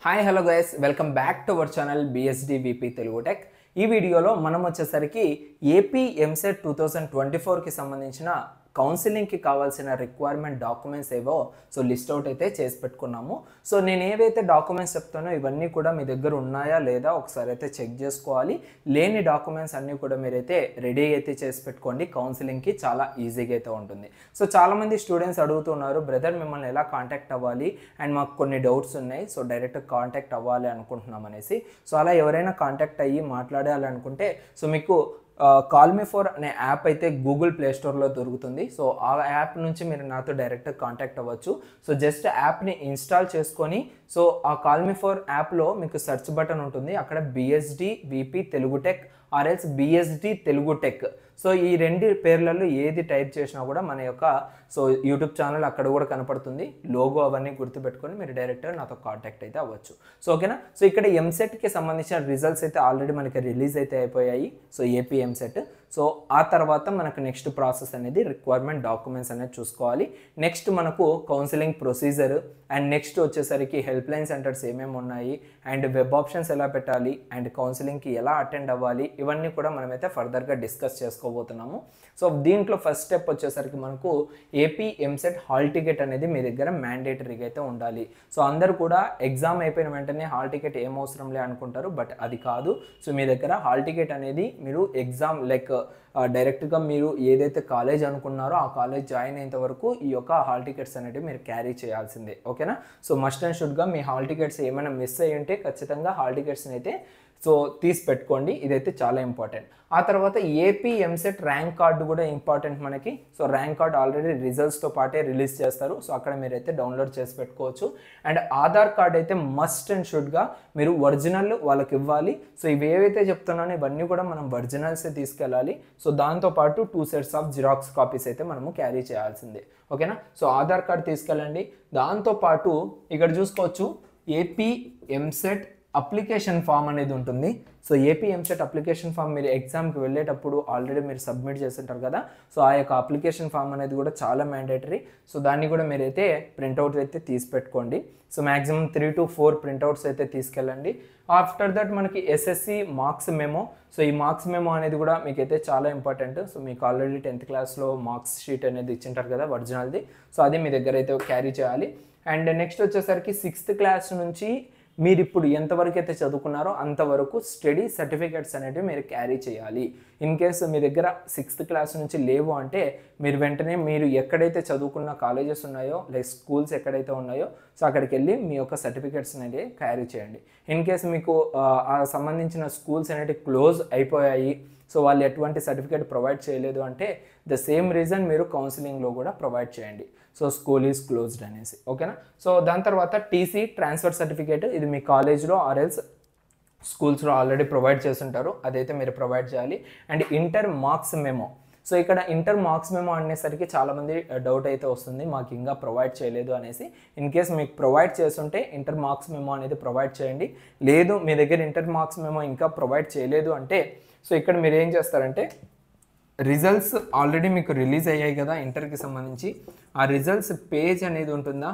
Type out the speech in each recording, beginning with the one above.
Hi hello guys welcome back to our channel BSD VP Telugu tech. ఈ వీడియోలో మనం వచ్చేసరికి ఏపీ ఎంసెట్ 2024కి సంబంధించిన కౌన్సిలింగ్కి కావాల్సిన రిక్వైర్మెంట్ డాక్యుమెంట్స్ ఏవో లిస్ట్ అవుట్ అయితే చేసి పెట్టుకున్నాము. నేను ఏవైతే డాక్యుమెంట్స్ చెప్తానో ఇవన్నీ కూడా మీ దగ్గర ఉన్నాయా లేదా ఒకసారి అయితే చెక్ చేసుకోవాలి. లేని డాక్యుమెంట్స్ అన్నీ కూడా మీరైతే రెడీ అయితే చేసి పెట్టుకోండి. కౌన్సిలింగ్కి చాలా ఈజీగా అయితే ఉంటుంది. చాలామంది స్టూడెంట్స్ అడుగుతున్నారు, బ్రదర్ మిమ్మల్ని ఎలా కాంటాక్ట్ అవ్వాలి అండ్ మాకు కొన్ని డౌట్స్ ఉన్నాయి, డైరెక్ట్ కాంటాక్ట్ అవ్వాలి అనుకుంటున్నాం అనేసి. అలా ఎవరైనా కాంటాక్ట్ అయ్యి మాట్లాడాలనుకుంటే మీకు కాల్ మీ ఫోర్ అనే యాప్ అయితే గూగుల్ ప్లే స్టోర్లో దొరుకుతుంది. ఆ యాప్ నుంచి మీరు నాతో డైరెక్ట్ కాంటాక్ట్ అవ్వచ్చు. జస్ట్ యాప్ని ఇన్స్టాల్ చేసుకొని ఆ కాల్ మీ ఫోర్ యాప్లో మీకు సెర్చ్ బటన్ ఉంటుంది. అక్కడ BSD VP Telugu tech URLs BSD Telugu tech ఈ రెండు పేర్లలో ఏది టైప్ చేసినా కూడా మన యొక్క యూట్యూబ్ ఛానల్ అక్కడ కూడా కనపడుతుంది. లోగో అవన్నీ గుర్తుపెట్టుకొని మీరు డైరెక్ట్గా నాతో కాంటాక్ట్ అయితే అవ్వచ్చు. ఓకేనా. ఇక్కడ ఎంసెట్కి సంబంధించిన రిజల్ట్స్ అయితే ఆల్రెడీ మనకి రిలీజ్ అయితే అయిపోయాయి. AP EAMCET. ఆ తర్వాత మనకు నెక్స్ట్ ప్రాసెస్ అనేది రిక్వైర్మెంట్ డాక్యుమెంట్స్ అనేది చూసుకోవాలి. నెక్స్ట్ మనకు కౌన్సిలింగ్ ప్రొసీజర్ అండ్ నెక్స్ట్ వచ్చేసరికి హెల్ప్ లైన్ సెంటర్స్ ఏమేమి ఉన్నాయి అండ్ వెబ్ ఆప్షన్స్ ఎలా పెట్టాలి అండ్ కౌన్సిలింగ్కి ఎలా అటెండ్ అవ్వాలి ఇవన్నీ కూడా మనమైతే ఫర్దర్గా డిస్కస్ చేసుకోబోతున్నాము. దీంట్లో ఫస్ట్ స్టెప్ వచ్చేసరికి మనకు ఏపీ ఎంసెట్ హాల్ టికెట్ అనేది మీ దగ్గర మ్యాండేటరీగా అయితే ఉండాలి. అందరూ కూడా ఎగ్జామ్ అయిపోయిన వెంటనే హాల్ టికెట్ ఏం అవసరంలే అనుకుంటారు, బట్ అది కాదు. మీ దగ్గర హాల్ టికెట్ అనేది మీరు ఎగ్జామ్ డైరెక్ట్గా మీరు ఏదైతే కాలేజ్ అనుకున్నారో ఆ కాలేజ్ జాయిన్ అయ్యేంత వరకు ఈ యొక్క హాల్ టికెట్స్ అనేవి మీరు క్యారీ చేయాల్సిందే. ఓకేనా. మస్ట్ అండ్ షుడ్గా మీ హాల్ టికెట్స్ ఏమైనా మిస్ అయ్యి ఉంటే ఖచ్చితంగా హాల్ టికెట్స్ని అయితే తీసి పెట్టుకోండి. ఇదైతే చాలా ఇంపార్టెంట్. ఆ తర్వాత ఏపీ ఎంసెట్ ర్యాంక్ కార్డు కూడా ఇంపార్టెంట్ మనకి. ర్యాంక్ కార్డు ఆల్రెడీ రిజల్ట్స్తో పాటే రిలీజ్ చేస్తారు. అక్కడ మీరైతే డౌన్లోడ్ చేసి పెట్టుకోవచ్చు. అండ్ ఆధార్ కార్డ్ అయితే మస్ట్ అండ్ షుడ్గా మీరు ఒరిజినల్ వాళ్ళకి ఇవ్వాలి. ఇవి ఏవైతే చెప్తున్నానో ఇవన్నీ కూడా మనం ఒరిజినల్సే తీసుకెళ్ళాలి. దాంతోపాటు 2 sets ఆఫ్ జిరాక్స్ కాపీస్ అయితే మనము క్యారీ చేయాల్సిందే. ఓకేనా. ఆధార్ కార్డ్ తీసుకెళ్ళండి. దాంతోపాటు ఇక్కడ చూసుకోవచ్చు ఏపీ ఎంసెట్ అప్లికేషన్ ఫామ్ అనేది ఉంటుంది. ఏపీ ఎంసెట్ అప్లికేషన్ ఫామ్ మీరు ఎగ్జామ్కి వెళ్ళేటప్పుడు ఆల్రెడీ మీరు సబ్మిట్ చేస్తుంటారు కదా. ఆ యొక్క అప్లికేషన్ ఫామ్ అనేది కూడా చాలా మ్యాండేటరీ. దాన్ని కూడా మీరైతే ప్రింట్అవుట్ అయితే తీసి పెట్టుకోండి. మ్యాక్సిమం 3 to 4 ప్రింట్అవుట్స్ అయితే తీసుకెళ్ళండి. ఆఫ్టర్ దట్ మనకి ఎస్ఎస్సి మార్క్స్ మెమో. ఈ మార్క్స్ మెమో అనేది కూడా మీకైతే చాలా ఇంపార్టెంట్. మీకు ఆల్రెడీ 10th క్లాస్లో మార్క్స్ షీట్ అనేది ఇచ్చింటారు కదా ఒరిజినల్ది. అది మీ దగ్గర అయితే క్యారీ చేయాలి. అండ్ నెక్స్ట్ వచ్చేసరికి 6th క్లాస్ నుంచి మీరు ఇప్పుడు ఎంతవరకు అయితే చదువుకున్నారో అంతవరకు స్టడీ సర్టిఫికేట్స్ అనేవి మీరు క్యారీ చేయాలి. ఇన్ కేసు మీ దగ్గర 6th క్లాస్ నుంచి లేవు అంటే మీరు వెంటనే మీరు ఎక్కడైతే చదువుకున్న కాలేజెస్ ఉన్నాయో స్కూల్స్ ఎక్కడైతే ఉన్నాయో అక్కడికి వెళ్ళి మీ యొక్క సర్టిఫికేట్స్ అనేది క్యారీ చేయండి. ఇన్ కేసు మీకు ఆ సంబంధించిన స్కూల్స్ అనేవి క్లోజ్ అయిపోయాయి, వాళ్ళు ఎటువంటి సర్టిఫికేట్ ప్రొవైడ్ చేయలేదు అంటే ద సేమ్ రీజన్ మీరు కౌన్సిలింగ్లో కూడా ప్రొవైడ్ చేయండి. స్కూల్ ఈజ్ క్లోజ్డ్ అనేసి. ఓకేనా. దాని తర్వాత టీసీ ట్రాన్స్ఫర్ సర్టిఫికేట్, ఇది మీ కాలేజ్లో ఆర్ఎల్స్ స్కూల్స్లో ఆల్రెడీ ప్రొవైడ్ చేస్తుంటారు, అదైతే మీరు ప్రొవైడ్ చేయాలి. And inter marks memo. ఇక్కడ ఇంటర్ మార్క్స్ మెమో అనేసరికి చాలామంది డౌట్ అయితే వస్తుంది, మాకు ఇంకా ప్రొవైడ్ చేయలేదు అనేసి. ఇన్ కేస్ మీకు ప్రొవైడ్ చేస్తుంటే ఇంటర్ మార్క్స్ మెమో అనేది ప్రొవైడ్ చేయండి. లేదు మీ దగ్గర ఇంటర్ మార్క్స్ మెమో ఇంకా ప్రొవైడ్ చేయలేదు అంటే ఇక్కడ మీరు ఏం చేస్తారంటే రిజల్ట్స్ ఆల్రెడీ మీకు రిలీజ్ అయ్యాయి కదా ఇంటర్కి సంబంధించి, ఆ రిజల్ట్స్ పేజ్ అనేది ఉంటుందా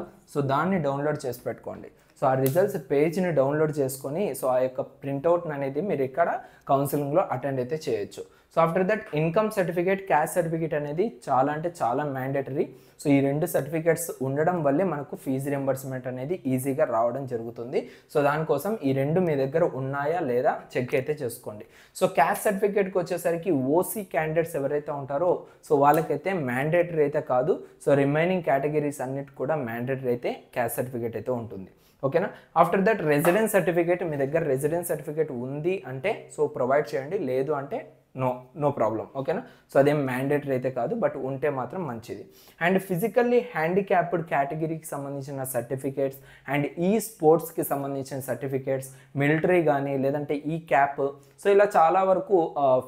దాన్ని డౌన్లోడ్ చేసి పెట్టుకోండి. ఆ రిజల్ట్స్ పేజ్ని డౌన్లోడ్ చేసుకొని ఆ యొక్క ప్రింట్అవుట్ అనేది మీరు ఇక్కడ కౌన్సిలింగ్లో అటెండ్ అయితే చేయొచ్చు. After that income certificate, caste certificate అనేది చాలా అంటే చాలా మ్యాండేటరీ. ఈ 2 సర్టిఫికేట్స్ ఉండడం వల్లే మనకు ఫీజు రింబర్స్మెంట్ అనేది ఈజీగా రావడం జరుగుతుంది. దానికోసం ఈ 2 మీ దగ్గర ఉన్నాయా లేదా చెక్ అయితే చేసుకోండి. క్యాస్ట్ సర్టిఫికేట్కి వచ్చేసరికి ఓసీ క్యాండిడేట్స్ ఎవరైతే ఉంటారో వాళ్ళకైతే మ్యాండేటరీ అయితే కాదు. రిమైనింగ్ కేటగిరీస్ అన్నిటి కూడా మ్యాండేటరీ అయితే క్యాస్ట్ సర్టిఫికేట్ అయితే ఉంటుంది. ఓకేనా. ఆఫ్టర్ దట్ రెసిడెన్స్ సర్టిఫికేట్, మీ దగ్గర రెసిడెన్స్ సర్టిఫికేట్ ఉంది అంటే ప్రొవైడ్ చేయండి, లేదు అంటే నో ప్రాబ్లం. ఓకేనా. అదేం మ్యాండేటరీ అయితే కాదు, బట్ ఉంటే మాత్రం మంచిది. అండ్ ఫిజికల్లీ హ్యాండిక్యాప్డ్ కేటగిరీకి సంబంధించిన సర్టిఫికేట్స్ అండ్ ఈ స్పోర్ట్స్కి సంబంధించిన సర్టిఫికేట్స్, మిలిటరీ కానీ లేదంటే ఈ క్యాప్, ఇలా చాలా వరకు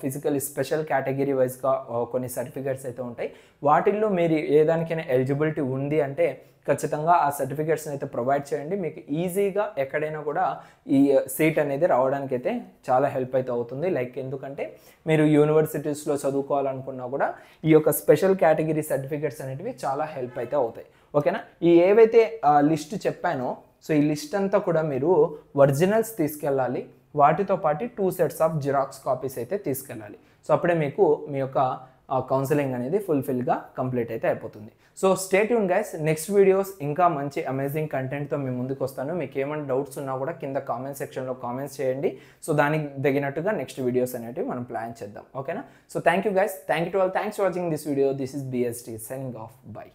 ఫిజికల్ స్పెషల్ కేటగిరీ వైజ్గా కొన్ని సర్టిఫికేట్స్ అయితే ఉంటాయి. వాటిల్లో మీరు ఏదానికైనా ఎలిజిబిలిటీ ఉంది అంటే ఖచ్చితంగా ఆ సర్టిఫికేట్స్ని అయితే ప్రొవైడ్ చేయండి. మీకు ఈజీగా ఎక్కడైనా కూడా ఈ సీట్ అనేది రావడానికి అయితే చాలా హెల్ప్ అయితే అవుతుంది. ఎందుకంటే మీరు యూనివర్సిటీస్లో చదువుకోవాలనుకున్నా కూడా ఈ యొక్క స్పెషల్ కేటగిరీ సర్టిఫికేట్స్ అనేటివి చాలా హెల్ప్ అయితే అవుతాయి. ఓకేనా. ఈ ఏవైతే లిస్ట్ చెప్పానో సో ఈ లిస్ట్ అంతా కూడా మీరు ఒరిజినల్స్ తీసుకెళ్ళాలి, వాటితో పాటు 2 sets ఆఫ్ జిరాక్స్ కాపీస్ అయితే తీసుకెళ్ళాలి. సో అప్పుడే మీకు మీ యొక్క కౌన్సిలింగ్ అనేది ఫుల్ఫిల్గా కంప్లీట్ అయితే అయిపోతుంది. So stay tune guys, next videos ఇంకా మంచి అమేజింగ్ కంటెంట్తో మీ ముందుకు వస్తాను. మీకు ఏమైనా డౌట్స్ ఉన్నా కూడా కింద కామెంట్ సెక్షన్లో కామెంట్స్ చేయండి. సో దానికి తగినట్టుగా నెక్స్ట్ వీడియోస్ అనేవి మనం ప్లాన్ చేద్దాం. ఓకేనా? So thank you guys, thank you to all, thanks for watching this video. This is BSD signing off, by.